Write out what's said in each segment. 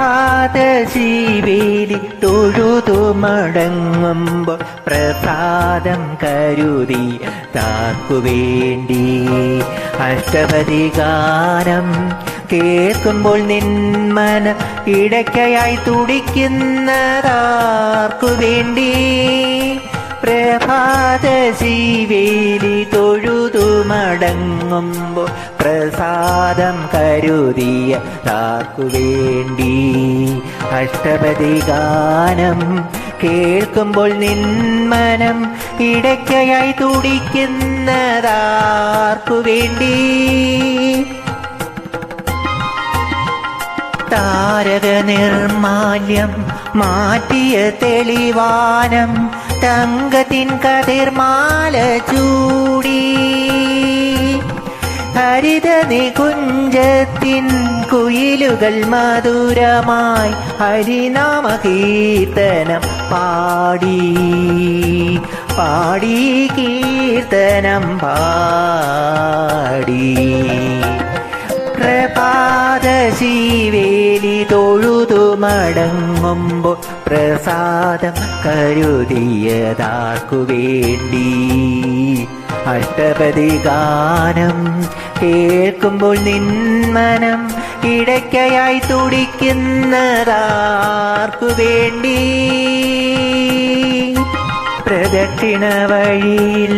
പ്രഭാത ശീവേലി തൊഴുതു മടങ്ങുമ്പോൾ പ്രസാദം കരുതി താക്കു വേണ്ടി അഷ്ടപതി ഗാനം കേൾക്കുമ്പോൾ നിന്മന ഇടയ്ക്കയായി തുടിക്കുന്നതാർക്കു വേണ്ടി പ്രഭാത ശീവേലി തൊഴുതു മടങ്ങുമ്പോൾ പ്രസാദം കരുതിയ താക്കു വേണ്ടി അഷ്ടപതി ഗാനം കേൾക്കുമ്പോൾ നിന്മനം ഇടയ്ക്കയായി തുടിക്കുന്നതാർക്കു വേണ്ടി താരക നിർമാല്യം മാറ്റിയ തെളിവാനം തങ്കത്തിൻ കതിർമാല ചൂടി ഹരിത നികുഞ്ചത്തിൻ കുയിലുകൾ മധുരമായി ഹരിനാമ കീർത്തനം പാടി പാടി കീർത്തനം പാടി പ്രഭാത ശീവേലി തൊഴുതു മടങ്ങുമ്പോൾ പ്രസാദം കരുതിയതാർക്കു വേണ്ടി അഷ്ടപതി ഗാനം കേൾക്കുമ്പോൾ നിന്മനം ഇടയ്ക്കയായി തുടിക്കുന്നതാർക്കു വേണ്ടി പ്രദക്ഷിണ വഴിയിൽ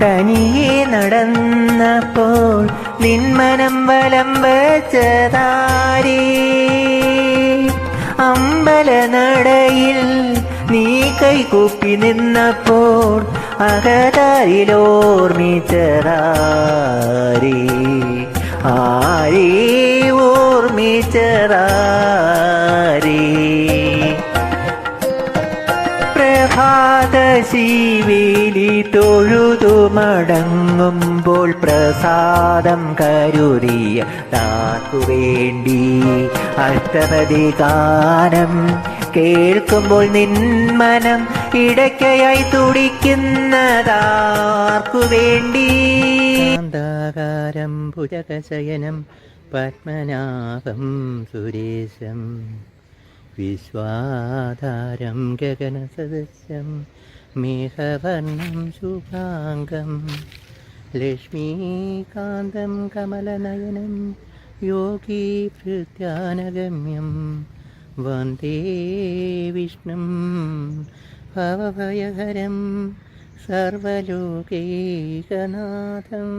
തനിയെ നടന്നപ്പോൾ നിന്മനം വലം വച്ചതാരേ അമ്പലനടയിൽ നീ കൈകൂപ്പി നിന്നപ്പോൾ അകതാരിലോർമ്മിച്ചതാരേ ആരേ ഓർമ്മിച്ചതാരേ പ്രഭാത ശീവേലി തൊഴുതു മടങ്ങുമ്പോൾ പ്രസാദം കരുതിയ താക്കു വേണ്ടി അഷ്ടപതി ഗാനം കേൾക്കുമ്പോൾ നിന്മനം ഇടയ്ക്കയായി തുടിക്കുന്നതാർക്കു വേണ്ടി കാന്താകാരം ഭുജഗശയനം പത്മനാഭം സുരേശം വിശ്വാധാരം ഗഗനസദസ്യം മേഘവർണം ശുഭാംഗം ലക്ഷ്മീകാന്തം കമലനയനം യോഗീഭൃത്യാനഗമ്യം വന്ദേ വിഷ്ണും ഭവഭയഹരം സർവലോകൈകനാഥം.